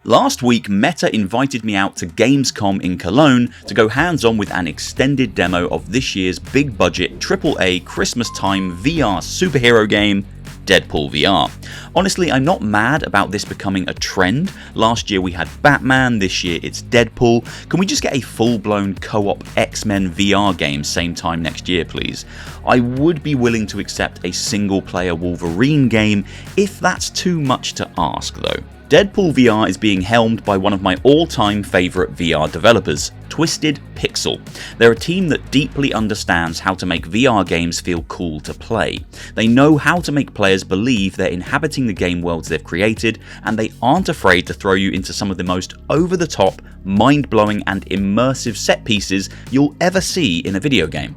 Last week, Meta invited me out to Gamescom in Cologne to go hands-on with an extended demo of this year's big-budget AAA Christmas-time VR superhero game, Deadpool VR. Honestly, I'm not mad about this becoming a trend. Last year we had Batman, this year it's Deadpool. Can we just get a full-blown co-op X-Men VR game same time next year, please? I would be willing to accept a single-player Wolverine game if that's too much to ask though. Deadpool VR is being helmed by one of my all-time favourite VR developers, Twisted Pixel. They're a team that deeply understands how to make VR games feel cool to play. They know how to make players believe they're inhabiting the game worlds they've created, and they aren't afraid to throw you into some of the most over-the-top, mind-blowing and immersive set pieces you'll ever see in a video game.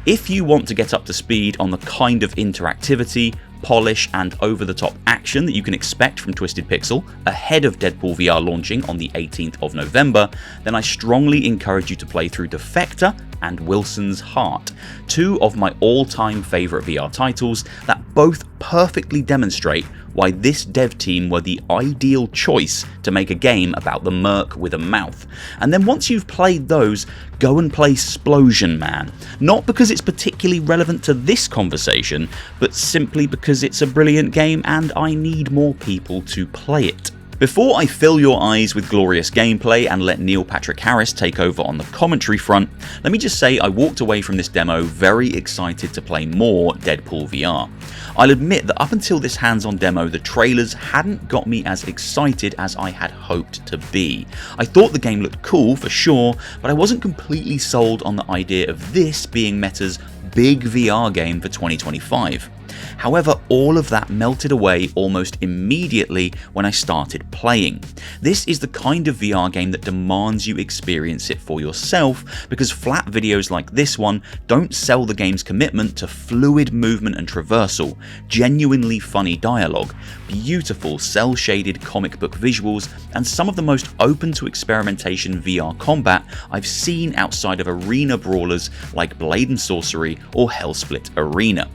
If you want to get up to speed on the kind of interactivity, polish and over-the-top action that you can expect from Twisted Pixel ahead of Deadpool VR launching on the 18th of November, then I strongly encourage you to play through Defector and Wilson's Heart, two of my all-time favourite VR titles that both perfectly demonstrate why this dev team were the ideal choice to make a game about the merc with a mouth. And then once you've played those, go and play Splosion Man. Not because it's particularly relevant to this conversation, but simply because it's a brilliant game and I need more people to play it. Before I fill your eyes with glorious gameplay and let Neil Patrick Harris take over on the commentary front, let me just say I walked away from this demo very excited to play more Deadpool VR. I'll admit that up until this hands-on demo, the trailers hadn't got me as excited as I had hoped to be. I thought the game looked cool for sure, but I wasn't completely sold on the idea of this being Meta's big VR game for 2025. However, all of that melted away almost immediately when I started playing. This is the kind of VR game that demands you experience it for yourself, because flat videos like this one don't sell the game's commitment to fluid movement and traversal, genuinely funny dialogue, beautiful cel-shaded comic book visuals, and some of the most open to experimentation VR combat I've seen outside of arena brawlers like Blade Sorcery or Hellsplit Arena.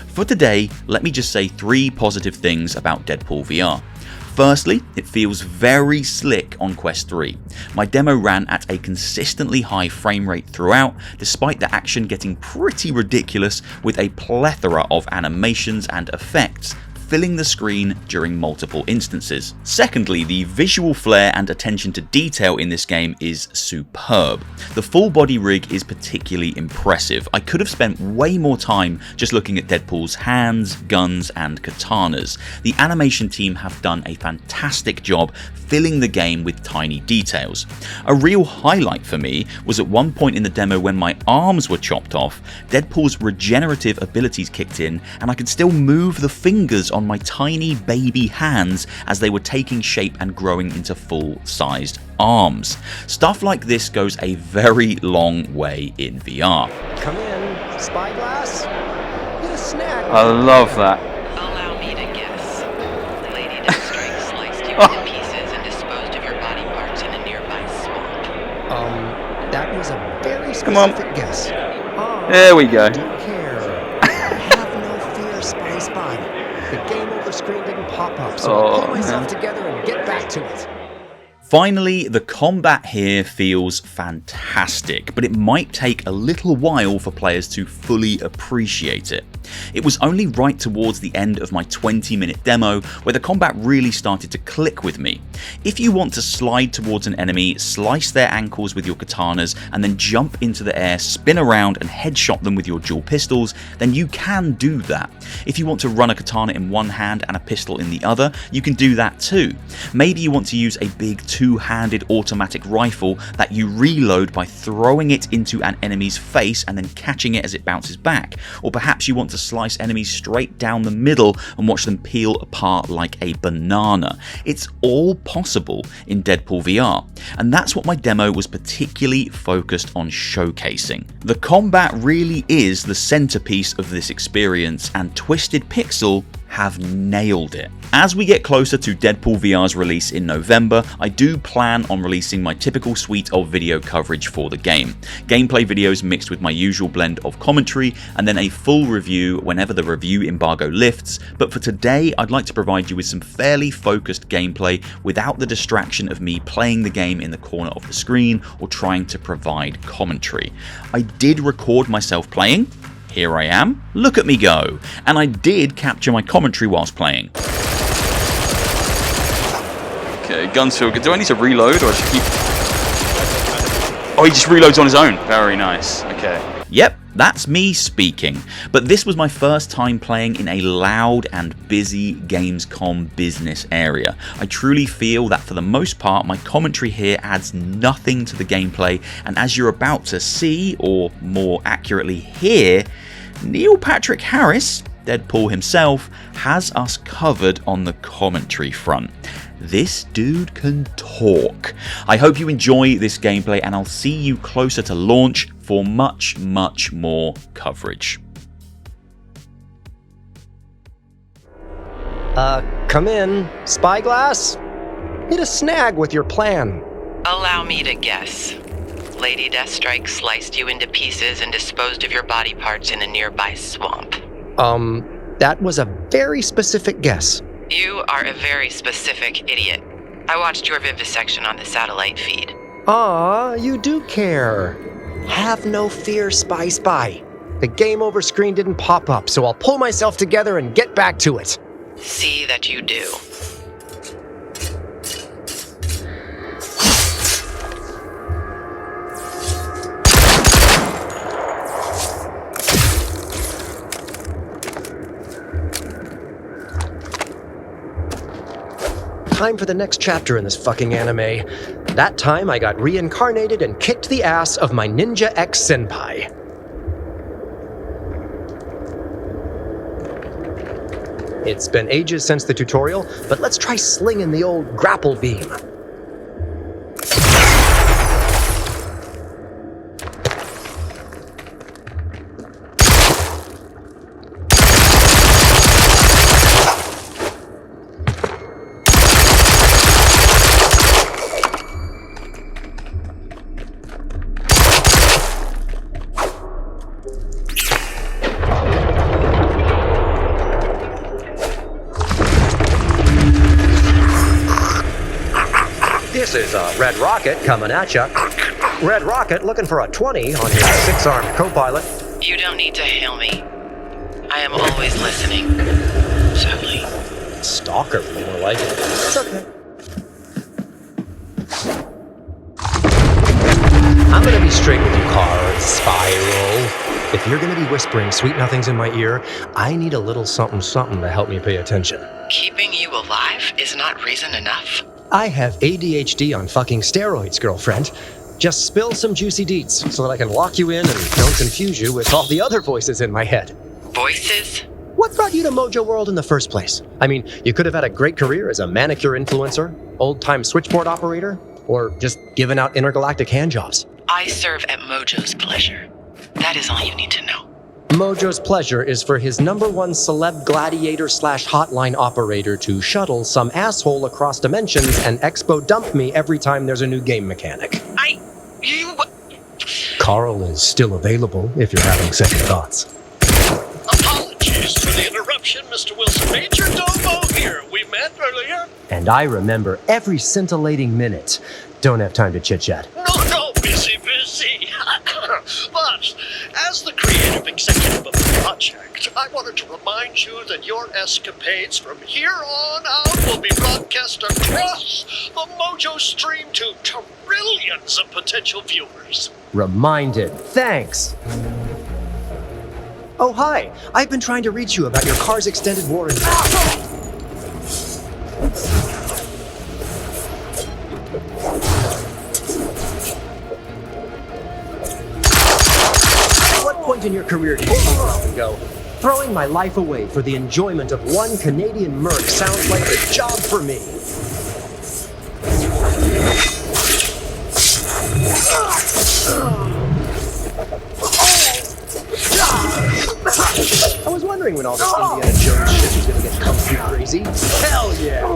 For today, let me just say 3 positive things about Deadpool VR. Firstly, it feels very slick on Quest 3. My demo ran at a consistently high frame rate throughout, despite the action getting pretty ridiculous with a plethora of animations and effects filling the screen during multiple instances. Secondly, the visual flair and attention to detail in this game is superb. The full body rig is particularly impressive. I could have spent way more time just looking at Deadpool's hands, guns and katanas. The animation team have done a fantastic job filling the game with tiny details. A real highlight for me was at one point in the demo when my arms were chopped off, Deadpool's regenerative abilities kicked in and I could still move the fingers on my tiny baby hands as they were taking shape and growing into full-sized arms. Stuff like this goes a very long way in VR. Come in, spyglass. Get a snack. I love that. Allow me to guess. Lady Deathstrike sliced you into pieces and disposed of your body parts in a nearby swamp. That was a very Come on. specific guess. There we go. Don't care. Have no fear, Spy. The game over screen didn't pop up, so I'll pull myself together and get back to it. Finally, the combat here feels fantastic, but it might take a little while for players to fully appreciate it. It was only right towards the end of my 20-minute demo where the combat really started to click with me. If you want to slide towards an enemy, slice their ankles with your katanas, and then jump into the air, spin around and headshot them with your dual pistols, then you can do that. If you want to run a katana in one hand and a pistol in the other, you can do that too. Maybe you want to use a big two-handed automatic rifle that you reload by throwing it into an enemy's face and then catching it as it bounces back. Or perhaps you want to slice enemies straight down the middle and watch them peel apart like a banana. It's all possible in Deadpool VR, and that's what my demo was particularly focused on showcasing. The combat really is the centerpiece of this experience, and Twisted Pixel have nailed it. As we get closer to Deadpool VR's release in November, I do plan on releasing my typical suite of video coverage for the game. Gameplay videos mixed with my usual blend of commentary, and then a full review whenever the review embargo lifts, but for today I'd like to provide you with some fairly focused gameplay without the distraction of me playing the game in the corner of the screen or trying to provide commentary. I did record myself playing. Here I am, look at me go, and I did capture my commentary whilst playing. Okay, guns feel good. Do I need to reload or just keep... Oh, he just reloads on his own. Very nice, okay. Yep, that's me speaking, but this was my first time playing in a loud and busy Gamescom business area. I truly feel that for the most part my commentary here adds nothing to the gameplay, and as you're about to see, or more accurately hear, Neil Patrick Harris, Deadpool himself, has us covered on the commentary front. This dude can talk. I hope you enjoy this gameplay, and I'll see you closer to launch for much, much more coverage. Come in. Spyglass? Hit a snag with your plan. Allow me to guess. Lady Deathstrike sliced you into pieces and disposed of your body parts in a nearby swamp. That was a very specific guess. You are a very specific idiot. I watched your vivisection on the satellite feed. Aw, you do care. Have no fear, Spy. The game over screen didn't pop up, so I'll pull myself together and get back to it. See that you do. Time for the next chapter in this fucking anime. That time I got reincarnated and kicked the ass of my Ninja X Senpai. It's been ages since the tutorial, but let's try slinging the old grapple beam. This is Red Rocket coming at ya. Red Rocket looking for a 20 on his 6-armed co-pilot. You don't need to hail me. I am always listening. Sadly. Stalker, more like it. It's okay. I'm gonna be straight with you, Car Spiral. If you're gonna be whispering sweet nothings in my ear, I need a little something to help me pay attention. Keeping you alive is not reason enough. I have ADHD on fucking steroids, girlfriend. Just spill some juicy deets so that I can lock you in and don't confuse you with all the other voices in my head. Voices? What brought you to Mojo World in the first place? I mean, you could have had a great career as a manicure influencer, old-time switchboard operator, or just giving out intergalactic handjobs. I serve at Mojo's pleasure. That is all you need to know. Mojo's pleasure is for his #1 celeb gladiator/hotline operator to shuttle some asshole across dimensions and expo dump me every time there's a new game mechanic. Carl is still available if you're having second thoughts. Apologies for the interruption, Mr. Wilson. Major Domo here. We met earlier. And I remember every scintillating minute. Don't have time to chit-chat. No, busy. But as the creative executive of the project, I wanted to remind you that your escapades from here on out will be broadcast across the Mojo stream to trillions of potential viewers. Reminded. Thanks. Oh, hi. I've been trying to reach you about your car's extended warranty. At what point in your career did you go, throwing my life away for the enjoyment of one Canadian merc sounds like the job for me? I was wondering when all this Indiana Jones shit was gonna get crazy? Hell yeah!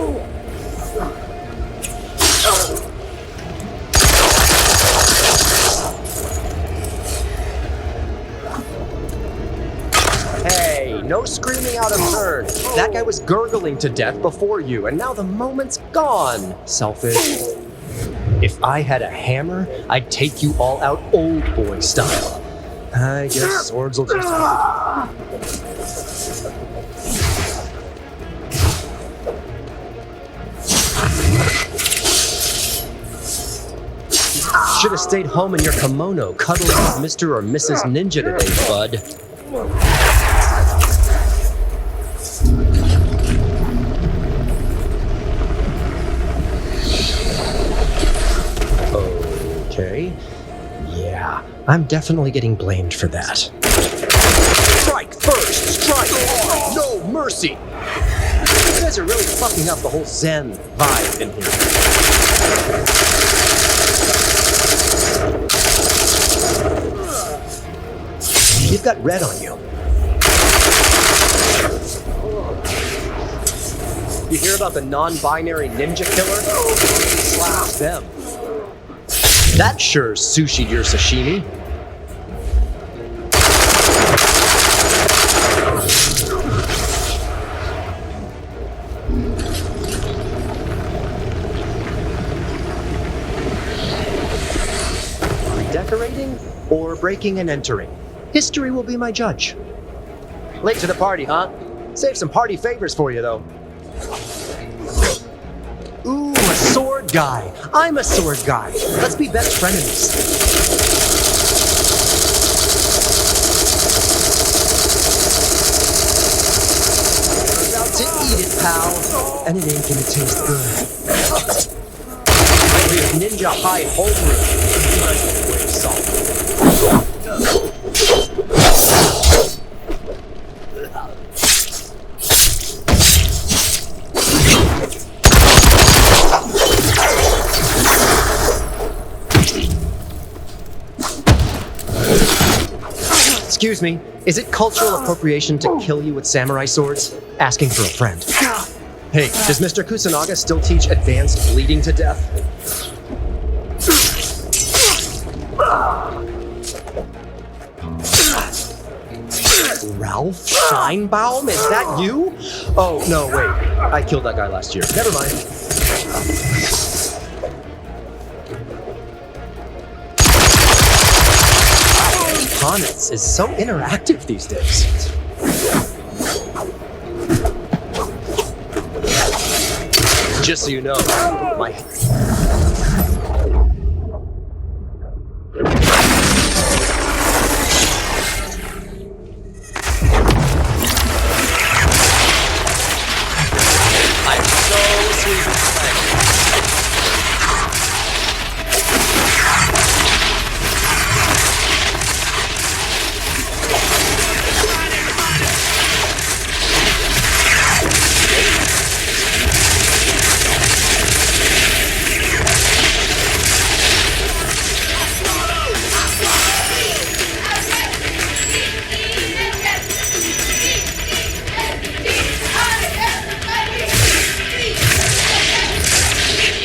Hey, no screaming out of turn. That guy was gurgling to death before you, and now the moment's gone. Selfish. If I had a hammer, I'd take you all out old boy style. I guess swords will just have Should have stayed home in your kimono, cuddling with Mr. or Mrs. Ninja today, bud. Okay. Yeah, I'm definitely getting blamed for that. Strike first! Strike hard! No mercy! You guys are really fucking up the whole Zen vibe in here. You've got red on you. You hear about the non-binary ninja killer? Slash them. That sure sushi your sashimi. Redecorating or breaking and entering? History will be my judge. Late to the party, huh? Save some party favors for you, though. Ooh, a sword guy. I'm a sword guy. Let's be best frenemies. We're about to eat it, pal. And it ain't gonna taste good. I hear Ninja High Homebrew. Salt. Excuse me, is it cultural appropriation to kill you with samurai swords? Asking for a friend. Hey, does Mr. Kusunaga still teach advanced bleeding to death? Ralph Scheinbaum? Is that you? Oh, no, wait. I killed that guy last year. Never mind. Katanas is so interactive these days. Just so you know, my... I'm so sweet.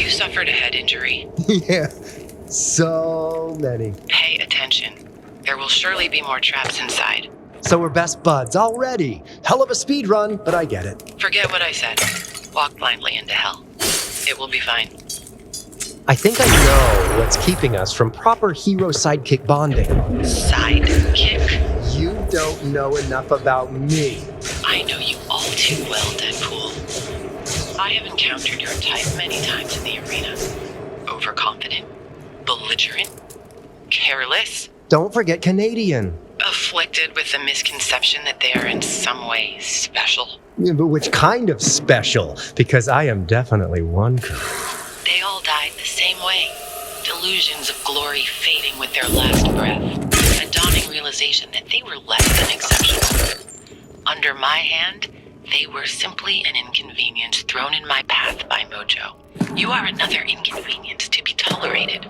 Suffered a head injury. Yeah, so many. Pay attention. There will surely be more traps inside. So we're best buds already. Hell of a speed run, but I get it. Forget what I said. Walk blindly into hell. It will be fine. I think I know what's keeping us from proper hero-sidekick bonding. Sidekick? You don't know enough about me. I know you all too well, Deadpool. I have encountered your type many times in the arena. Overconfident, belligerent, careless. Don't forget Canadian. Afflicted with the misconception that they are in some way special. Yeah, but which kind of special? Because I am definitely one kind. They all died the same way. Delusions of glory fading with their last breath. A dawning realization that they were less than exceptional. Under my hand, they were simply an inconvenience thrown in my path by Mojo. You are another inconvenience to be tolerated.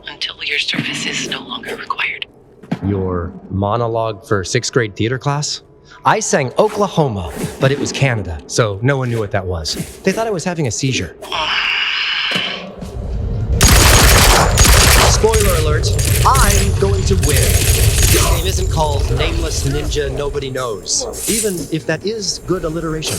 Until your service is no longer required. Your monologue for 6th grade theater class? I sang Oklahoma, but it was Canada, so no one knew what that was. They thought I was having a seizure. Spoiler alert, I'm going to win. This game isn't called Nameless Ninja Nobody Knows, even if that is good alliteration.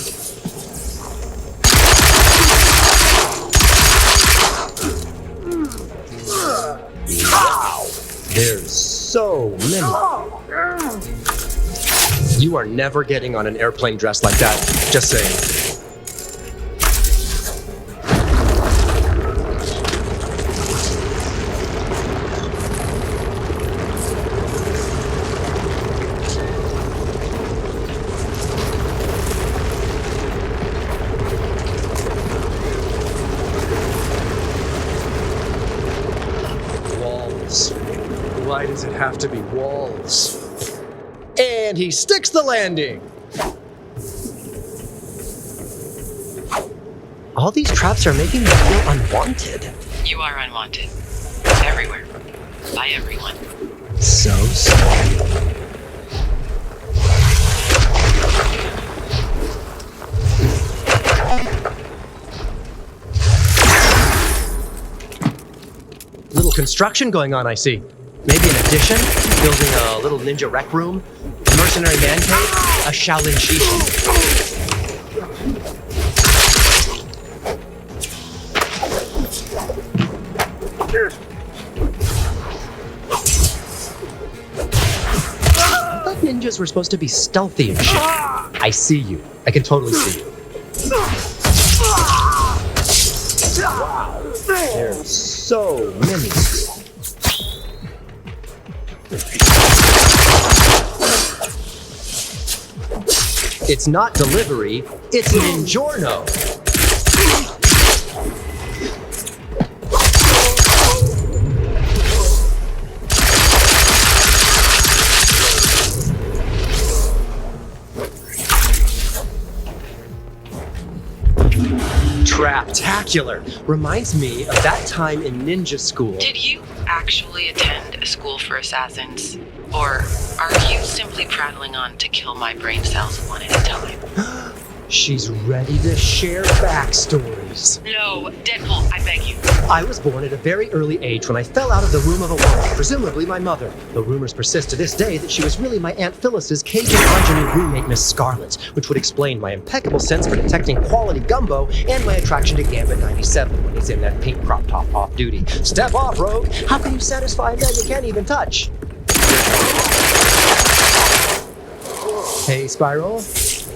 Wow, there's so many. You are never getting on an airplane dressed like that, just saying. Why does it have to be walls? And he sticks the landing! All these traps are making me feel unwanted. You are unwanted. Everywhere. By everyone. So sorry. Little construction going on, I see. Maybe an addition? Building a little ninja rec room? A mercenary man cave? A Shaolin Shishi? I thought ninjas were supposed to be stealthy and shit. I see you. I can totally see you. Wow. There's so many. It's not delivery, it's Ninjorno. Traptacular. Reminds me of that time in ninja school. Did you actually attend a school for assassins? Or are you simply prattling on to kill my brain cells one at a time? She's ready to share backstories. No, Deadpool, I beg you. I was born at a very early age when I fell out of the womb of a woman, presumably my mother. Though rumors persist to this day that she was really my Aunt Phyllis's Cajun ingenue roommate, Miss Scarlet, which would explain my impeccable sense for detecting quality gumbo and my attraction to Gambit 97 when he's in that pink crop top off duty. Step off, Rogue! How can you satisfy a man you can't even touch? Hey, Spiral.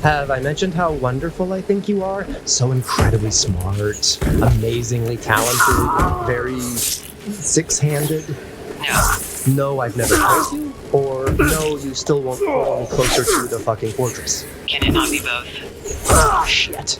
Have I mentioned how wonderful I think you are? So incredibly smart, amazingly talented, very six-handed. No. No, I've never told you. Or no, you still won't pull me closer to the fucking fortress. Can it not be both? Ah, shit.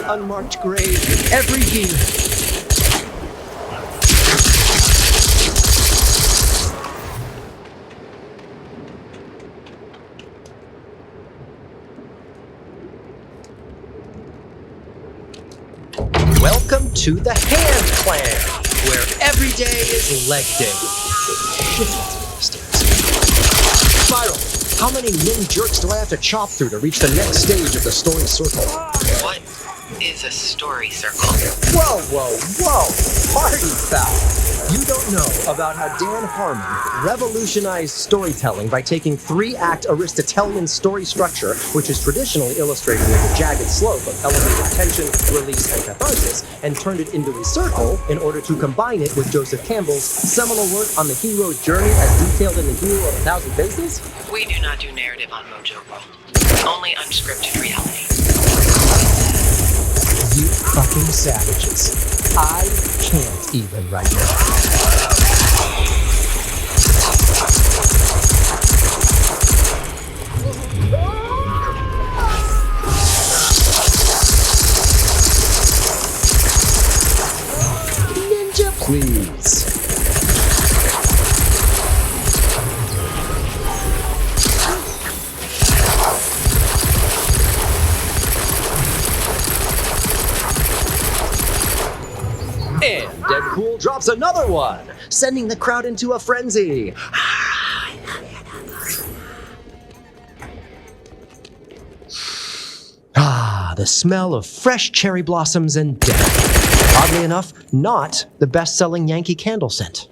Unmarked grave with every beat. Welcome to the Hand Clan, where every day is leg day. Shit, Spiral, how many nin jerks do I have to chop through to reach the next stage of the story circle? What is a story circle? Whoa, whoa, whoa! Party foul! You don't know about how Dan Harmon revolutionized storytelling by taking 3-act Aristotelian story structure, which is traditionally illustrated as a jagged slope of elevated tension, release, and catharsis, and turned it into a circle in order to combine it with Joseph Campbell's seminal work on the hero's journey as detailed in The Hero of a Thousand Faces? We do not do narrative on Mojo World. Only unscripted reality. You fucking savages. I can't even right now. please. And Deadpool drops another one, sending the crowd into a frenzy. The smell of fresh cherry blossoms and death. Oddly enough, not the best-selling Yankee Candle scent.